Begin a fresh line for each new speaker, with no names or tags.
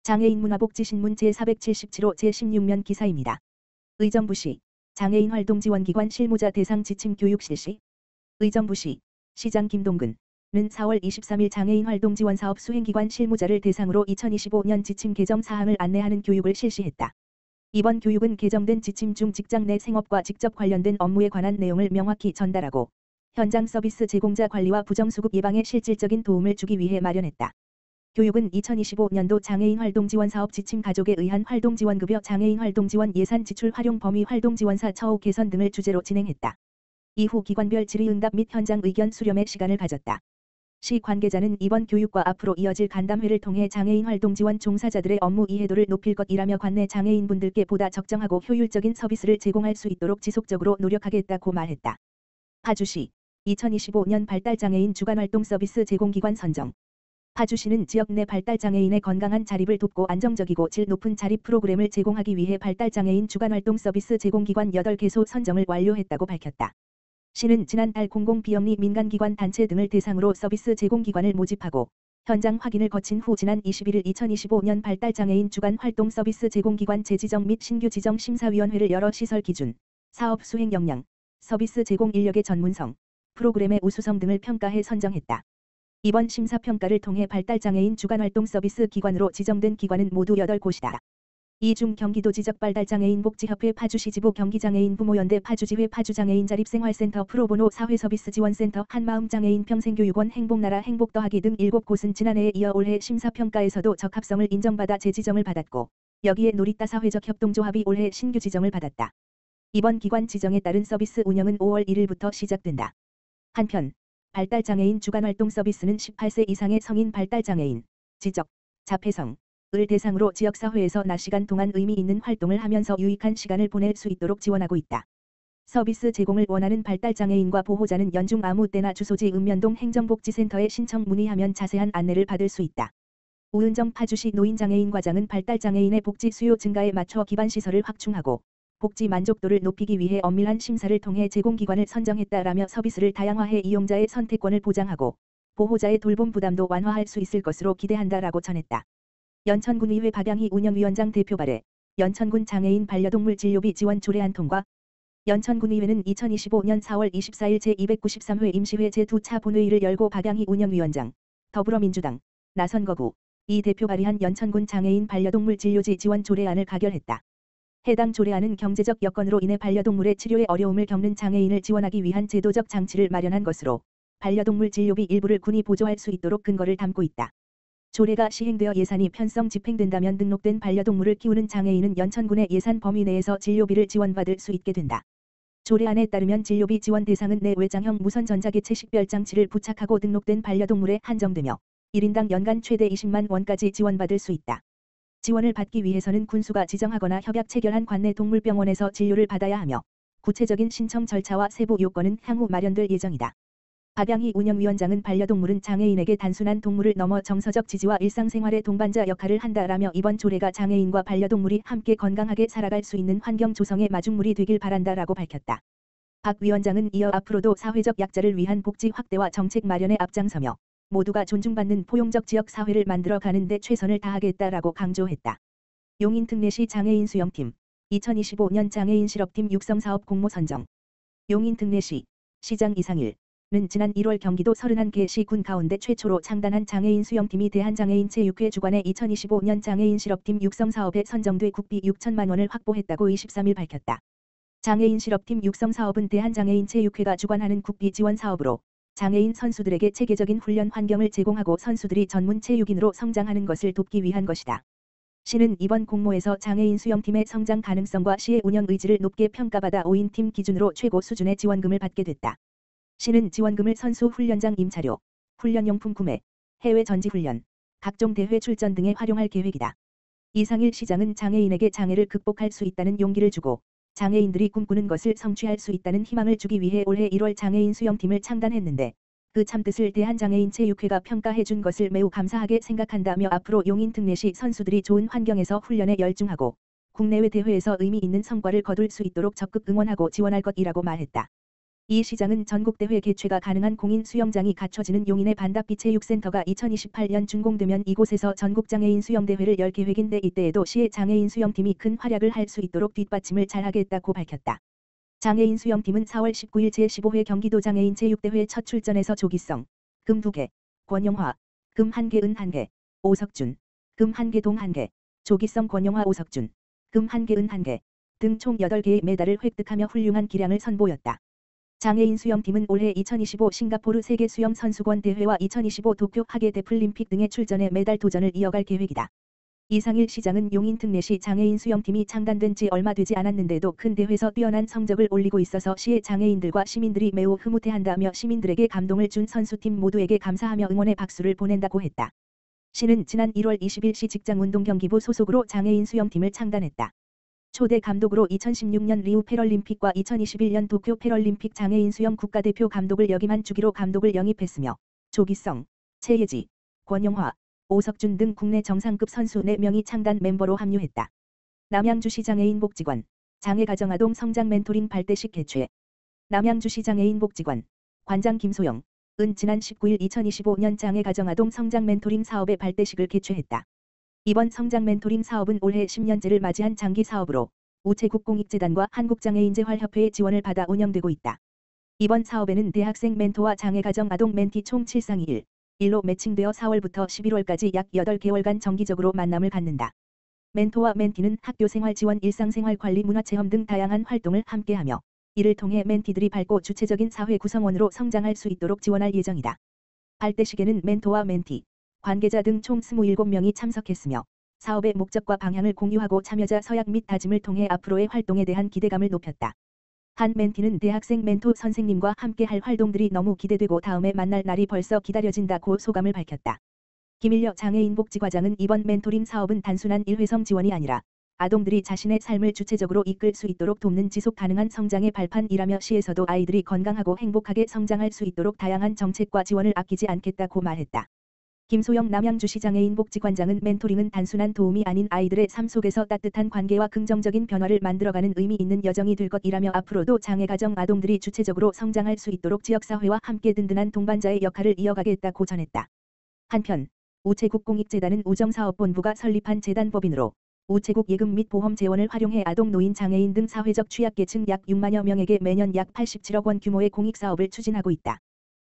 장애인 문화복지신문 제477호 제16면 기사입니다. 의정부시 장애인 활동지원기관 실무자 대상 지침 교육 실시. 의정부시 시장 김동근은 4월 23일 장애인 활동지원사업 수행기관 실무자를 대상으로 2025년 지침 개정 사항을 안내하는 교육을 실시했다. 이번 교육은 개정된 지침 중 직장 내 생업과 직접 관련된 업무에 관한 내용을 명확히 전달하고 현장 서비스 제공자 관리와 부정수급 예방에 실질적인 도움을 주기 위해 마련했다. 교육은 2025년도 장애인 활동지원사업 지침 가족에 의한 활동지원급여 장애인 활동지원 예산 지출 활용 범위 활동지원사 처우 개선 등을 주제로 진행했다. 이후 기관별 질의응답 및 현장 의견 수렴의 시간을 가졌다. 시 관계자는 이번 교육과 앞으로 이어질 간담회를 통해 장애인 활동지원 종사자들의 업무 이해도를 높일 것이라며 관내 장애인분들께 보다 적정하고 효율적인 서비스를 제공할 수 있도록 지속적으로 노력하겠다고 말했다. 파주시 2025년 발달장애인 주간활동 서비스 제공기관 선정. 파주시는 지역 내 발달장애인의 건강한 자립을 돕고 안정적이고 질 높은 자립 프로그램을 제공하기 위해 발달장애인 주간활동 서비스 제공기관 8개소 선정을 완료했다고 밝혔다. 시는 지난달 공공비영리 민간기관 단체 등을 대상으로 서비스 제공기관을 모집하고 현장 확인을 거친 후 지난 21일 2025년 발달장애인 주간활동 서비스 제공기관 재지정 및 신규 지정 심사위원회를 열어 시설 기준, 사업 수행 역량, 서비스 제공 인력의 전문성, 프로그램의 우수성 등을 평가해 선정했다. 이번 심사평가를 통해 발달장애인 주간활동 서비스 기관으로 지정된 기관은 모두 8곳이다. 이 중 경기도 지적발달장애인 복지협회 파주시지부 경기장애인 부모연대 파주지회 파주장애인 자립생활센터 프로보노 사회서비스지원센터 한마음장애인 평생교육원 행복나라 행복더하기 등 7곳은 지난해에 이어 올해 심사평가에서도 적합성을 인정받아 재지정을 받았고 여기에 놀이따 사회적 협동조합이 올해 신규 지정을 받았다. 이번 기관 지정에 따른 서비스 운영은 5월 1일부터 시작된다. 한편 발달장애인 주간활동 서비스는 18세 이상의 성인 발달장애인, 지적, 자폐성, 을 대상으로 지역사회에서 낮 시간 동안 의미 있는 활동을 하면서 유익한 시간을 보낼 수 있도록 지원하고 있다. 서비스 제공을 원하는 발달장애인과 보호자는 연중 아무 때나 주소지 읍면동 행정복지센터에 신청 문의하면 자세한 안내를 받을 수 있다. 우은정 파주시 노인장애인 과장은 발달장애인의 복지 수요 증가에 맞춰 기반시설을 확충하고 복지 만족도를 높이기 위해 엄밀한 심사를 통해 제공기관을 선정했다라며 서비스를 다양화해 이용자의 선택권을 보장하고 보호자의 돌봄 부담도 완화할 수 있을 것으로 기대한다라고 전했다. 연천군의회 박양희 운영위원장 대표 발의 연천군 장애인 반려동물 진료비 지원 조례안 통과. 연천군의회는 2025년 4월 24일 제293회 임시회 제2차 본회의를 열고 박양희 운영위원장, 더불어민주당, 나선거구, 이 대표 발의한 연천군 장애인 반려동물 진료지 지원 조례안을 가결했다. 해당 조례안은 경제적 여건으로 인해 반려동물의 치료에 어려움을 겪는 장애인을 지원하기 위한 제도적 장치를 마련한 것으로 반려동물 진료비 일부를 군이 보조할 수 있도록 근거를 담고 있다. 조례가 시행되어 예산이 편성 집행된다면 등록된 반려동물을 키우는 장애인은 연천군의 예산 범위 내에서 진료비를 지원받을 수 있게 된다. 조례안에 따르면 진료비 지원 대상은 내 외장형 무선 전자개체 식별장치를 부착하고 등록된 반려동물에 한정되며 1인당 연간 최대 20만 원까지 지원받을 수 있다. 지원을 받기 위해서는 군수가 지정하거나 협약 체결한 관내 동물병원에서 진료를 받아야 하며 구체적인 신청 절차와 세부 요건은 향후 마련될 예정이다. 박양희 운영위원장은 반려동물은 장애인에게 단순한 동물을 넘어 정서적 지지와 일상생활의 동반자 역할을 한다라며 이번 조례가 장애인과 반려동물이 함께 건강하게 살아갈 수 있는 환경 조성의 마중물이 되길 바란다라고 밝혔다. 박 위원장은 이어 앞으로도 사회적 약자를 위한 복지 확대와 정책 마련에 앞장서며 모두가 존중받는 포용적 지역 사회를 만들어 가는 데 최선을 다하겠다라고 강조했다. 용인 특례시 장애인 수영팀 2025년 장애인 실업팀 육성사업 공모 선정. 용인 특례시 시장 이상일 는 지난 1월 경기도 31개 시군 가운데 최초로 창단한 장애인 수영팀이 대한장애인 체육회 주관의 2025년 장애인 실업팀 육성사업에 선정돼 국비 6천만 원을 확보했다고 23일 밝혔다. 장애인 실업팀 육성사업은 대한장애인 체육회가 주관하는 국비 지원 사업으로 장애인 선수들에게 체계적인 훈련 환경을 제공하고 선수들이 전문 체육인으로 성장하는 것을 돕기 위한 것이다. 시는 이번 공모에서 장애인 수영팀의 성장 가능성과 시의 운영 의지를 높게 평가받아 5인 팀 기준으로 최고 수준의 지원금을 받게 됐다. 시는 지원금을 선수 훈련장 임차료, 훈련용품 구매, 해외 전지훈련, 각종 대회 출전 등에 활용할 계획이다. 이상일 시장은 장애인에게 장애를 극복할 수 있다는 용기를 주고 장애인들이 꿈꾸는 것을 성취할 수 있다는 희망을 주기 위해 올해 1월 장애인 수영팀을 창단했는데 그 참뜻을 대한장애인 체육회가 평가해 준 것을 매우 감사하게 생각한다며 앞으로 용인 특례시 선수들이 좋은 환경에서 훈련에 열중하고 국내외 대회에서 의미 있는 성과를 거둘 수 있도록 적극 응원하고 지원할 것이라고 말했다. 이 시장은 전국대회 개최가 가능한 공인 수영장이 갖춰지는 용인의 반답비 체육센터가 2028년 준공되면 이곳에서 전국장애인 수영대회를 열 계획인데 이때에도 시의 장애인 수영팀이 큰 활약을 할 수 있도록 뒷받침을 잘하겠다고 밝혔다. 장애인 수영팀은 4월 19일 제15회 경기도 장애인 체육대회 첫 출전에서 조기성, 금 2개, 권영화, 금 1개, 은 1개, 오석준, 금 1개, 동 1개, 조기성, 권영화, 오석준, 금 1개, 은 1개 등 총 8개의 메달을 획득하며 훌륭한 기량을 선보였다. 장애인 수영팀은 올해 2025 싱가포르 세계 수영 선수권 대회와 2025 도쿄 하계 데플림픽 등의 출전에 메달 도전을 이어갈 계획이다. 이상일 시장은 용인 특례시 장애인 수영팀이 창단된 지 얼마 되지 않았는데도 큰 대회에서 뛰어난 성적을 올리고 있어서 시의 장애인들과 시민들이 매우 흐뭇해한다며 시민들에게 감동을 준 선수팀 모두에게 감사하며 응원의 박수를 보낸다고 했다. 시는 지난 1월 20일 시 직장운동경기부 소속으로 장애인 수영팀을 창단했다. 초대 감독으로 2016년 리우 패럴림픽과 2021년 도쿄 패럴림픽 장애인 수영 국가대표 감독을 역임한 주기로 감독을 영입했으며 조기성, 최예지, 권영화, 오석준 등 국내 정상급 선수 4명이 창단 멤버로 합류했다. 남양주시 장애인 복지관, 장애가정아동 성장 멘토링 발대식 개최. 남양주시 장애인 복지관, 관장 김소영, 은 지난 19일 2025년 장애가정아동 성장 멘토링 사업의 발대식을 개최했다. 이번 성장 멘토링 사업은 올해 10년째를 맞이한 장기 사업으로 우체국공익재단과 한국장애인재활협회의 지원을 받아 운영되고 있다. 이번 사업에는 대학생 멘토와 장애가정 아동 멘티 총 7상이 1로 매칭되어 4월부터 11월까지 약 8개월간 정기적으로 만남을 갖는다. 멘토와 멘티는 학교생활 지원, 일상생활 관리, 문화체험 등 다양한 활동을 함께하며 이를 통해 멘티들이 밝고 주체적인 사회 구성원으로 성장할 수 있도록 지원할 예정이다. 발대식에는 멘토와 멘티, 관계자 등 총 27명이 참석했으며 사업의 목적과 방향을 공유하고 참여자 서약 및 다짐을 통해 앞으로의 활동에 대한 기대감을 높였다. 한 멘티는 대학생 멘토 선생님과 함께 할 활동들이 너무 기대되고 다음에 만날 날이 벌써 기다려진다고 소감을 밝혔다. 김일려 장애인복지과장은 이번 멘토링 사업은 단순한 일회성 지원이 아니라 아동들이 자신의 삶을 주체적으로 이끌 수 있도록 돕는 지속 가능한 성장의 발판이라며 시에서도 아이들이 건강하고 행복하게 성장할 수 있도록 다양한 정책과 지원을 아끼지 않겠다고 말했다. 김소영 남양주시 장애인복지관장은 멘토링은 단순한 도움이 아닌 아이들의 삶 속에서 따뜻한 관계와 긍정적인 변화를 만들어가는 의미 있는 여정이 될 것이라며 앞으로도 장애가정 아동들이 주체적으로 성장할 수 있도록 지역사회와 함께 든든한 동반자의 역할을 이어가겠다고 전했다. 한편 우체국공익재단은 우정사업본부가 설립한 재단법인으로 우체국 예금 및 보험 재원을 활용해 아동, 노인, 장애인 등 사회적 취약계층 약 6만여 명에게 매년 약 87억 원 규모의 공익사업을 추진하고 있다.